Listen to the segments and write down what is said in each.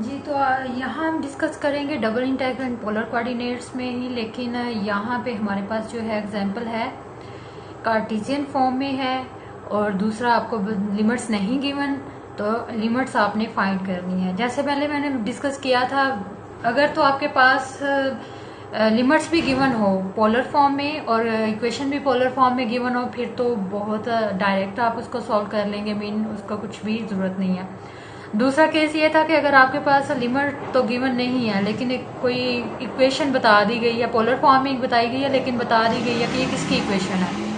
जी, तो यहाँ हम डिस्कस करेंगे double integral and polar coordinates में ही, लेकिन यहाँ पे हमारे पास जो है एग्जांपल है कार्टेशियन फॉर्म में है और दूसरा आपको लिमिट्स नहीं गिवन, तो लिमिट्स आपने फाइंड करनी है। जैसे पहले मैंने डिस्कस किया था, अगर तो आपके पास लिमिट्स भी गिवन हो पोलर फॉर्म में और इक्वेशन भी पोलर फॉर्म में गिवन हो, फिर तो बहुत डायरेक्ट आप उसको सॉल्व कर लेंगे, मीन उसका कुछ भी जरूरत नहीं है। दूसरा केस ये था कि अगर आपके पास लिमिट तो गिवन नहीं है, लेकिन कोई इक्वेशन बता दी गई है, पोलर फॉर्म में बताई गई है, लेकिन बता दी गई है कि ये किसकी इक्वेशन है,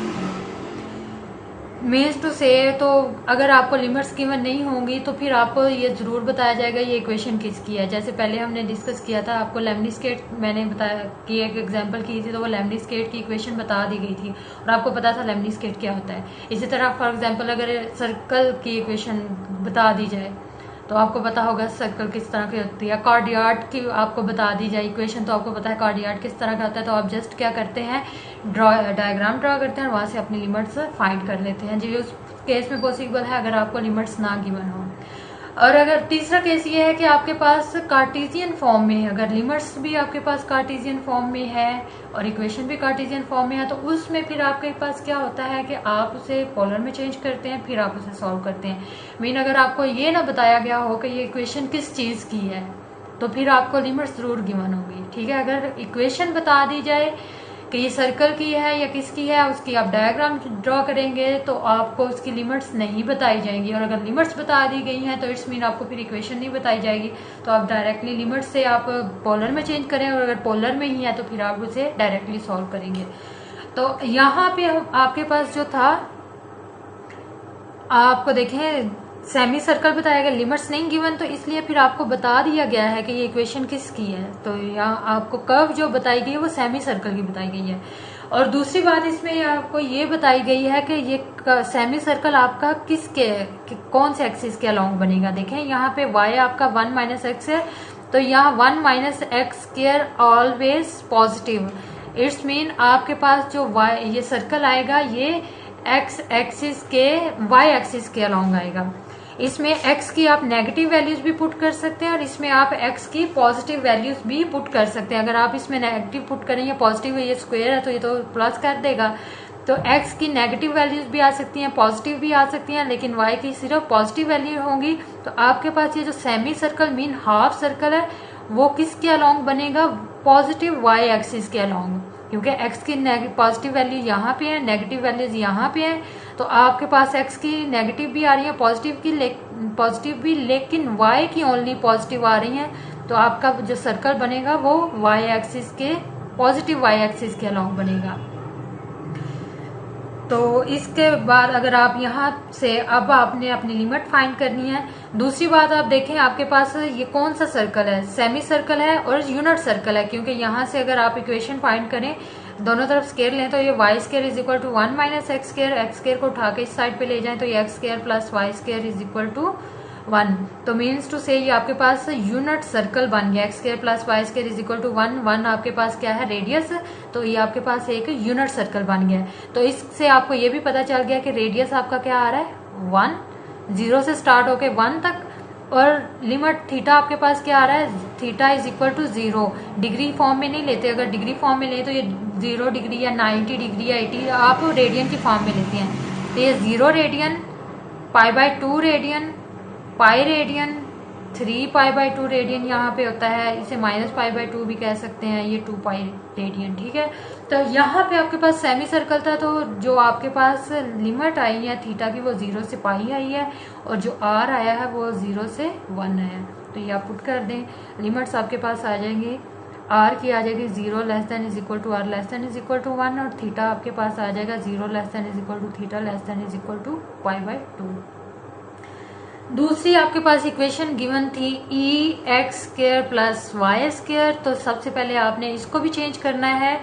मीन्स टू से, तो अगर आपको लिमिट्स गिवन नहीं होंगी तो फिर आपको ये जरूर बताया जाएगा ये इक्वेशन किसकी है। जैसे पहले हमने डिस्कस किया था, आपको लेमनिस्केट मैंने बताया कि एक एग्जांपल की थी, तो वो लेमनिस्केट की इक्वेशन बता दी गई थी और आपको पता था लेमनिस्केट क्या होता है। इसी तरह फॉर एग्जांपल अगर सर्कल की इक्वेशन बता दी जाए तो आपको पता होगा सर्कल किस तरह की होती है। कार्डियाड की आपको बता दी जाए इक्वेशन, तो आपको पता है कार्डियाड किस तरह का होता है। तो आप जस्ट क्या करते हैं, डायग्राम ड्रॉ करते हैं और वहां से अपनी लिमिट्स फाइंड कर लेते हैं, जी उस केस में पॉसिबल है अगर आपको लिमिट्स ना गिवन हो। और अगर तीसरा केस ये है कि आपके पास कार्टेशियन फॉर्म में है, अगर लिमिट्स भी आपके पास कार्टेशियन फॉर्म में है और इक्वेशन भी कार्टेशियन फॉर्म में है, तो उसमें फिर आपके पास क्या होता है कि आप उसे पोलर में चेंज करते हैं, फिर आप उसे सॉल्व करते हैं। मीन अगर आपको ये ना बताया गया हो कि ये इक्वेशन किस चीज की है, तो फिर आपको लिमिट्स जरूर गिवन होगी, ठीक है। अगर इक्वेशन बता दी जाए कि ये सर्कल की है या किसकी है, उसकी आप डायग्राम ड्रॉ करेंगे तो आपको उसकी लिमिट्स नहीं बताई जाएंगी, और अगर लिमिट्स बता दी गई हैं तो इट्स मीन आपको फिर इक्वेशन नहीं बताई जाएगी। तो आप डायरेक्टली लिमिट से आप पोलर में चेंज करें, और अगर पोलर में ही है तो फिर आप उसे डायरेक्टली सॉल्व करेंगे। तो यहाँ पे आपके पास जो था, आपको देखें सेमी सर्कल बताया गया, लिमिट्स नहीं गिवन, तो इसलिए फिर आपको बता दिया गया है कि ये इक्वेशन किसकी है। तो यहाँ आपको कर्व जो बताई गई है वो सेमी सर्कल की बताई गई है। और दूसरी बात इसमें आपको ये बताई गई है कि ये सेमी सर्कल आपका किसके कौन से एक्सिस के अलोंग बनेगा। देखें यहाँ पे y आपका 1 माइनस एक्स है, तो यहाँ 1 minus X square always positive, it's mean आपके पास जो y ये सर्कल आएगा ये एक्स एक्सिस के y एक्सिस के अलोंग आएगा। इसमें x की आप नेगेटिव वैल्यूज भी पुट कर सकते हैं और इसमें आप x की पॉजिटिव वैल्यूज भी पुट कर सकते हैं। अगर आप इसमें नेगेटिव पुट करें, ये पॉजिटिव है, ये स्क्वायर है, तो ये तो प्लस कर देगा, तो x की नेगेटिव वैल्यूज भी आ सकती हैं, पॉजिटिव भी आ सकती हैं, लेकिन y की सिर्फ पॉजिटिव वैल्यू होंगी। तो आपके पास ये जो semi circle mean half circle है वो किसके अलोंग बनेगा, पॉजिटिव y एक्सिस के अलोंग, क्योंकि x की पॉजिटिव वैल्यू यहाँ पे है, नेगेटिव वैल्यूज यहाँ पे है, तो आपके पास x की नेगेटिव भी आ रही है, पॉजिटिव भी, लेकिन y की ओनली पॉजिटिव आ रही है। तो आपका जो सर्कल बनेगा वो y एक्सिस के पॉजिटिव y एक्सिस के अलोंग बनेगा। तो इसके बाद अगर आप यहाँ से अब आपने अपनी लिमिट फाइंड करनी है। दूसरी बात आप देखें, आपके पास ये कौन सा सर्कल है, सेमी सर्कल है और यूनिट सर्कल है, क्योंकि यहाँ से अगर आप इक्वेशन फाइंड करें, दोनों तरफ स्केयर लें, तो ये Y square is equal to 1 minus X square को उठा के इस साइड पे ले जाएं तो ये X square plus Y square is equal to 1। तो मीन्स टू से ये आपके पास यूनिट सर्कल बन गया, X square plus Y square is equal to 1 आपके पास क्या है, रेडियस, तो ये आपके पास एक यूनिट सर्कल बन गया। तो इससे आपको ये भी पता चल गया कि रेडियस आपका क्या आ रहा है 1, 0 से स्टार्ट होके 1 तक, और लिमिट थीटा आपके पास क्या आ रहा है, theta is equal to 0। Degree form में नहीं लेते, अगर डिग्री फॉर्म में ले तो ये 0 डिग्री या 90 डिग्री या 80 आप रेडियन की फॉर्म में लेते हैं। तो ये 0 radian, π/2 radian, pi radian, 3 π/2 radian यहाँ पे होता है, इसे -π/2 भी कह सकते हैं, ये 2 पाई रेडियन, ठीक है। तो यहाँ पे आपके पास सेमी सर्कल था, तो जो आपके पास लिमिट आई है थीटा की वो 0 से पाई आई है, और जो आर आया है वो 0 से 1 है। तो ये आप पुट कर दें, लिमिट्स आपके पास आ जाएंगे, आर की आ जाएगी 0 less than is equal to are less than is equal to 1, और थीटा आपके पास आ जाएगा 0 less than is equal to theta less than is equal to π/2। दूसरी आपके पास इक्वेशन गिवन थी ई x square plus Y square, तो सबसे पहले आपने इसको भी चेंज करना है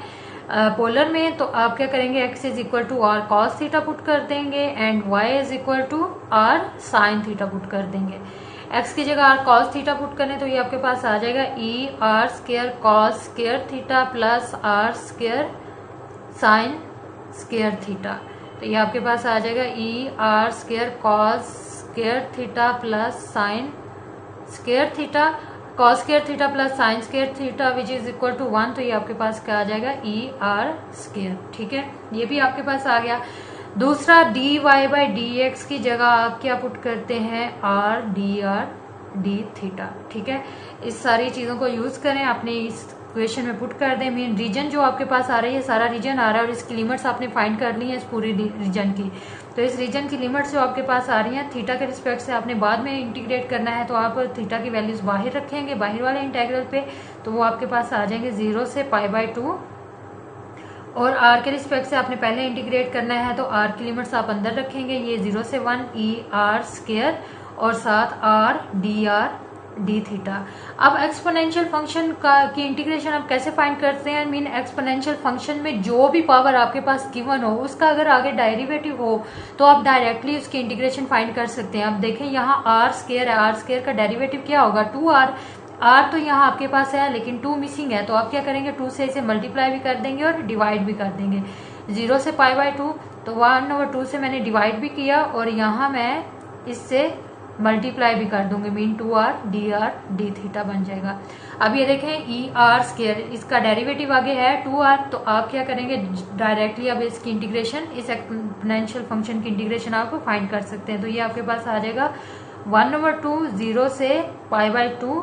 पोलर में। तो आप क्या करेंगे, X is equal to R cos theta put कर देंगे and Y is equal to are sine theta put कर देंगे। एक्स की जगह आर कॉस थीटा पुट करें तो ये आपके पास आ जाएगा ई R square cos square theta plus R square sine square theta. तो ये आपके पास आ जाएगा ई R square cos square theta plus sine square theta cos square theta plus sine square theta which is equal to 1, तो ये आपके पास क्या आ जाएगा ई आर स्क्वायर। ठीक है, ये भी आपके पास आ गया। दूसरा D Y by D X की जगह आप क्या पुट करते हैं, आर डी थीटा। ठीक है, इस सारी चीजों को यूज करें, अपने इस इक्वेशन में पुट कर दें। मीन रीजन जो आपके पास आ रही है, सारा रीजन आ रहा है और इसकी लिमिट्स आपने फाइंड कर ली है इस पूरी रीजन की। तो इस रीजन की लिमिट्स जो आपके पास आ रही हैं थीटा के रिस्पेक्ट से आपने बाद में इंटीग्रेट करना है, तो आप थीटा की वैल्यूज बाहर रखेंगे बाहर वाले इंटेग्रल पे, तो वो आपके पास आ जाएंगे 0 से π/2। और आर के रिस्पेक्ट से आपने पहले इंटीग्रेट करना है, तो आर की लिमिट्स आप अंदर रखेंगे, ये 0 से 1 ई आर स्क्वायर और साथ आर डी थीटा। अब एक्सपोनेंशियल फंक्शन की इंटीग्रेशन आप कैसे फाइंड करते हैं, मीन एक्सपोनेंशियल फंक्शन में जो भी पावर आपके पास गिवन हो उसका अगर आगे डेरिवेटिव हो तो आप डायरेक्टली उसकी इंटीग्रेशन फाइंड कर सकते हैं। अब देखें यहाँ आर स्क्वायर है, आर स्क्वायर का डेरिवेटिव क्या होगा 2r। आर तो यहाँ आपके पास है लेकिन 2 मिसिंग है, तो आप क्या करेंगे 2 से इसे मल्टीप्लाई भी कर देंगे और डिवाइड भी कर देंगे। 0 से π/2 तो 1/2 से मैंने डिवाइड भी किया और यहाँ मैं इससे मल्टीप्लाई भी कर दूंगी, मीन 2r डी थीटा बन जाएगा। अब ये देखें ई आर स्क्वायर, इसका डेरिवेटिव आगे है 2r, तो आप क्या करेंगे डायरेक्टली अब इसकी इंटीग्रेशन, इस एक्सपोनेंशियल फंक्शन की इंटीग्रेशन आप फाइंड कर सकते हैं। तो ये आपके पास आ जाएगा 1/2 0 से π/2,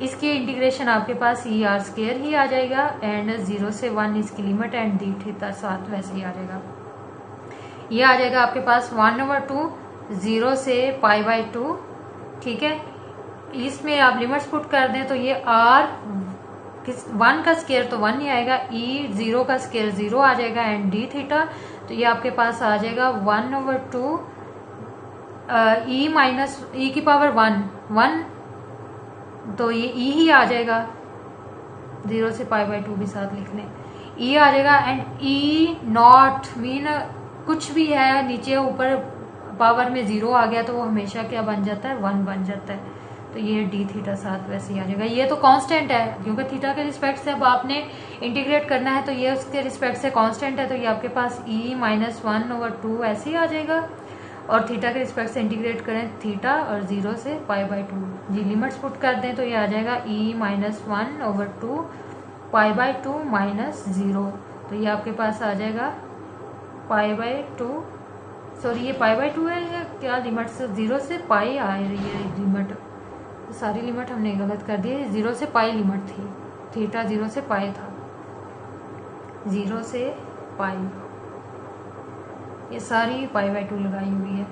इसकी इंटीग्रेशन आपके पास ई आर स्क्वायर ही आ जाएगा एंड 0 से 1 इसकी लिमिट एंड डी थीटा साथ वैसे ही आ जाएगा। ये आ जाएगा आपके पास 1/2 0 से π/2। ठीक है, इसमें आप लिमिट्स पुट कर दें तो ये आर 1 का स्क्वायर तो 1 ही आएगा, ई 0 का स्क्वायर 0 आ जाएगा एंड डी थीटा, तो ये आपके पास आ जाएगा 1/2 ई माइनस ई की पावर 1, तो ये ई ही आ जाएगा, 0 से π/2 भी साथ लिख लें, ई आ जाएगा एंड ई नॉट मीन कुछ भी है नीचे ऊपर पावर में 0 आ गया तो वो हमेशा क्या बन जाता है 1 बन जाता है, तो ये डी थीटा साथ वैसे ही आ जाएगा। ये तो कांस्टेंट है क्योंकि थीटा के रिस्पेक्ट से अब आपने इंटीग्रेट करना है, तो ये उसके रिस्पेक्ट से कांस्टेंट है, तो ये आपके पास ई माइनस 1/2 ऐसे ही आ जाएगा। और थीटा के रिस्पेक्ट से इंटीग्रेट करें थीटा और 0 से π/2 जी लिमिट्स पुट कर दें तो ये आ जाएगा ई माइनस 1/2 π/2 माइनस 0, तो ये आपके पास आ जाएगा π/2, सॉरी ये π/2 है या क्या लिमिट से 0 से π आ रही है लिमिट, सारी लिमिट हमने गलत कर दी है, 0 से π लिमिट थी, थीटा 0 से π था, 0 से π, ये सारी π/2 लगाई हुई है,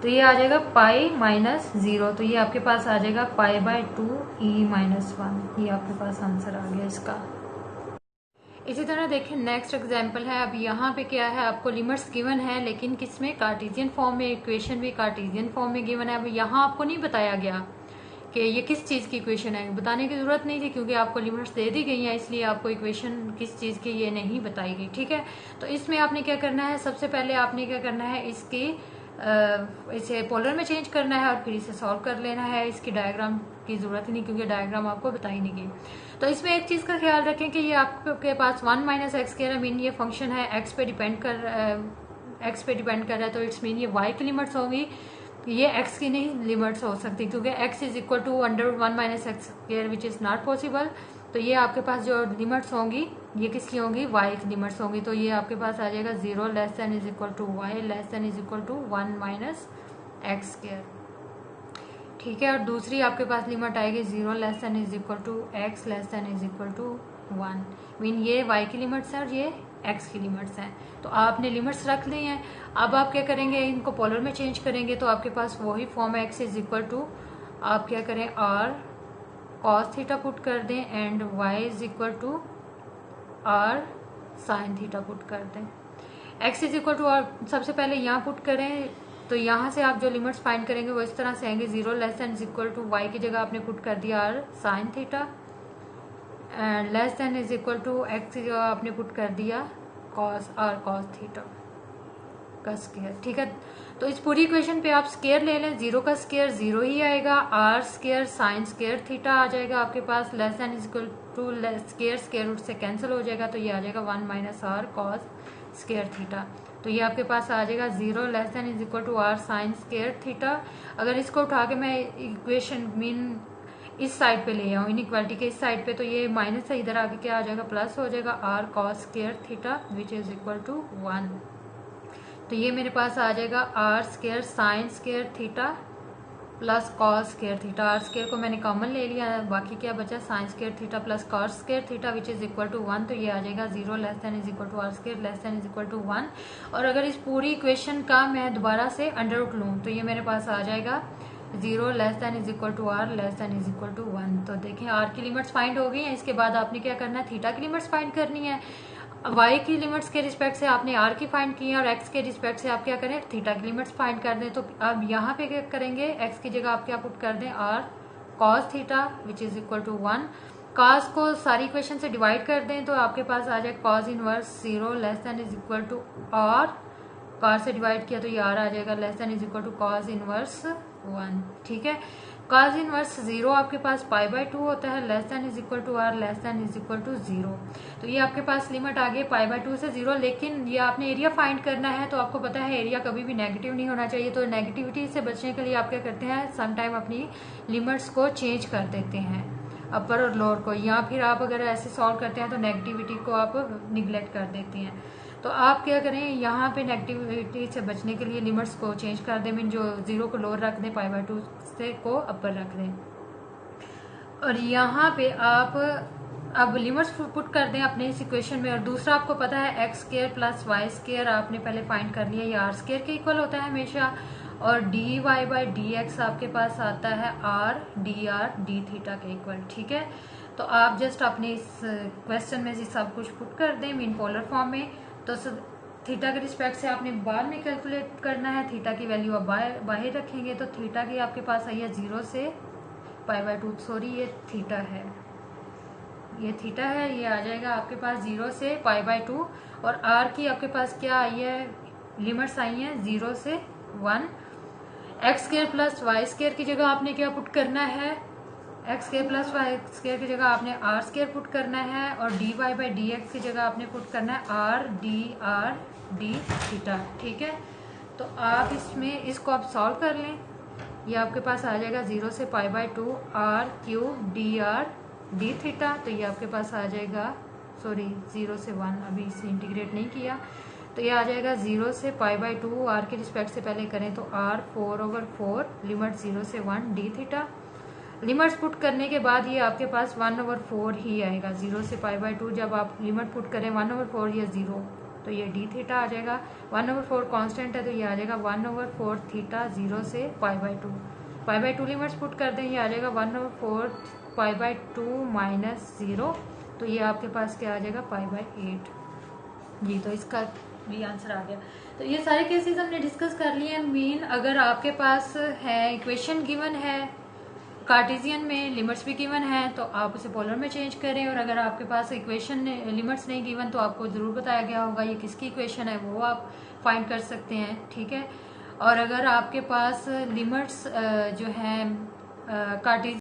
तो ये आ जाएगा π माइनस 0, तो ये आपके पास आ जाएगा π/2 ई माइनस 1, ये आपके पास आंसर आ गया इसका। इसी तरह देखें नेक्स्ट एग्जाम्पल है। अब यहाँ पे क्या है, आपको लिमिट्स गिवन है लेकिन किसमें, कार्टेशियन फॉर्म में, इक्वेशन भी कार्टेशियन फॉर्म में गिवन है। अब यहाँ आपको नहीं बताया गया कि ये किस चीज की इक्वेशन है, बताने की जरूरत नहीं थी क्योंकि आपको लिमिट्स दे दी गई हैं, इसलिए आपको इक्वेशन किस चीज की ये नहीं बताई गई। ठीक है, तो इसमें आपने क्या करना है, सबसे पहले आपने क्या करना है, इसकी इसे पोलर में चेंज करना है और फिर इसे सॉल्व कर लेना है। इसकी डायग्राम की जरूरत ही नहीं क्योंकि डायग्राम आपको बताई नहीं गई। तो इसमें एक चीज का ख्याल रखें कि ये आपके पास 1 माइनस एक्स के मीन ये फंक्शन है एक्स पे डिपेंड कर रहा है, तो इट्स मीन ये वाई की लिमिट्स होंगी, ये x की नहीं लिमिट्स हो सकती क्योंकि x is equal to √1 minus X square which is not possible. तो ये आपके पास जो लिमिट्स होंगी ये किसकी होंगी, y की लिमिट्स होंगी, तो ये आपके पास आ जाएगा 0 less than is equal to Y less than is equal to 1 minus X square. ठीक है, और दूसरी आपके पास लिमिट आएगी 0 less than is equal to X less than is equal to 1, mean ये y की लिमिट्स है और ये x की लिमिट्स हैं, तो आपने लिमिट्स रख ली हैं। अब आप क्या करेंगे, इनको पोलर में चेंज करेंगे तो आपके पास वही फॉर्म है, x इज इक्वल टू आप क्या करें r cos थीटा पुट कर दें and y is equal to r sin theta put कर दें। x is equal to r सबसे पहले यहाँ पुट करें, तो यहाँ से आप जो लिमिट्स फाइंड करेंगे वो इस तरह से आएंगे, 0 less than is equal to y की जगह आपने पुट कर दिया r sin theta and less than is equal to x की जगह आपने पुट कर दिया cos थीटा का स्क्वायर। ठीक है, तो इस पूरी इक्वेशन पे आप स्क्वायर ले लें, 0 का स्क्वायर 0 ही आएगा, r square sine square theta आ जाएगा आपके पास, less than is equal to square square root से कैंसिल हो जाएगा, तो ये आ जाएगा 1 minus r cos square theta. तो ये आपके पास आ जाएगा 0 less than is equal to are sine square theta. अगर इसको उठा के मैं इक्वेशन मीन इस साइड पे ले आऊँ, इनइक्वालिटी के इस साइड पे, तो ये माइनस से इधर आके क्या आ जाएगा, प्लस हो जाएगा R cos square theta which is equal to 1। तो ये मेरे पास आ जाएगा R square sine square theta plus cos square theta. R square को मैंने कॉमन ले लिया, बाकी क्या बचा, sine square theta plus cos square theta which is equal to 1। तो ये आ जाएगा 0 less than is equal to R square less than is equal to 1। और अगर इस पूरी इक्वेशन का मैं दोबारा से अंडर रूट लूँ तो ये मेरे पास आ जाएगा 0 less than is equal to are less than is equal to 1। तो देखें आर की लिमिट्स फाइंड हो गई हैं। इसके बाद आपने क्या करना है, थीटा की लिमिट्स फाइंड करनी है। y की लिमिट्स के रिस्पेक्ट से आपने r की फाइंड की है और x के रिस्पेक्ट से आप क्या करें, थीटा की लिमिट्स फाइंड कर दें। तो अब यहाँ पे क्या करेंगे, x की जगह आप क्या पुट कर दें, r cos theta which is equal to 1। cos को सारी इक्वेशन से डिवाइड कर दें तो आपके पास आ जाए cos inverse 0 less than is equal to r, cos से डिवाइड किया तो ये r आ जाएगा less than is equal to cos inverse 1। ठीक है, cos इनवर्स 0 आपके पास पाई बाय 2 होता है, less than is equal to are less than is equal to 0। तो ये आपके पास लिमिट आ गई पाई बाय 2 से 0। लेकिन ये आपने एरिया फाइंड करना है, तो आपको पता है एरिया कभी भी नेगेटिव नहीं होना चाहिए। तो नेगेटिविटी से बचने के लिए आप क्या करते हैं, सम टाइम अपनी लिमिट्स को चेंज कर देते हैं, अपर और लोअर को, या फिर आप अगर ऐसे सॉल्व करते हैं तो नेगेटिविटी को आप निग्लेक्ट कर देते हैं। तो आप क्या करें, यहाँ पे नेगेटिविटी से बचने के लिए लिमिट्स को चेंज कर दें, मीन जो 0 को लोअर रख दें, पाई बाय 2 से को अपर रख दें। और यहाँ पे आप अब लिमिट्स पुट कर दें अपने इस इक्वेशन में। और दूसरा आपको पता है X square plus Y square आपने पहले फाइंड कर लिया, ये आर स्क्वायर के इक्वल होता है हमेशा। और D Y by D X आपके पास आता है आर डी थीटा के इक्वल। ठीक है, तो आप जस्ट अपने इस क्वेश्चन में सब कुछ पुट कर दें मीन पोलर फॉर्म में। तो थीटा के रिस्पेक्ट से आपने बाद में कैलकुलेट करना है, थीटा की वैल्यू आप बाहर रखेंगे। तो थीटा की आपके पास आई है 0 से पाई बाय 2, सॉरी ये थीटा है, ये थीटा है, ये आ जाएगा आपके पास 0 से पाई बाय 2। और आर की आपके पास क्या आई है, लिमिट्स आई हैं 0 से 1। X square plus Y square की जगह आपने क्या पुट करना है, X square plus Y square की जगह आपने आर स्क्वायर पुट करना है। और D Y by D X की जगह आपने पुट करना है आर डी थीटा। ठीक है, तो आप इसमें इसको आप सॉल्व कर लें, ये आपके पास आ जाएगा 0 से pi by 2 R cube D theta. तो ये आपके पास आ जाएगा, सॉरी 0 से 1, अभी इसे इंटीग्रेट नहीं किया, तो ये आ जाएगा 0 से पाई बाय 2, आर के रिस्पेक्ट से पहले करें तो आर 4/4 लिमिट 0 से 1 डी थीटा। लिमिट्स पुट करने के बाद ये आपके पास 1/4 ही आएगा, 0 से पाई बाय 2 जब आप लिमिट पुट करें 1/4 या 0 तो ये डी थीटा आ जाएगा। 1/4 कांस्टेंट है तो ये आ जाएगा 1/4 थीटा 0 से pi by 2। Pi by 2 limits put कर दें, ये आ जाएगा 1/4 पाई बाय 2 माइनस 0। तो ये आपके पास क्या आ जाएगा, पाई बाय 8 जी। तो इसका भी आंसर आ गया। तो ये सारे केसेस हमने डिस्कस कर लिए हैं। मीन अगर आपके पास है इक्वेशन गिवन है, कार्टेशियन में लिमिट्स भी गिवन है, तो आप उसे पोलर में चेंज करें। और अगर आपके पास इक्वेशन लिमिट्स नहीं गिवन तो आपको जरूर बताया गया होगा ये किसकी इक्वेशन है, वो आप फाइंड कर सकते हैं। ठीक है, और अगर आपके पास लिमिट्स जो है कार्टेशियन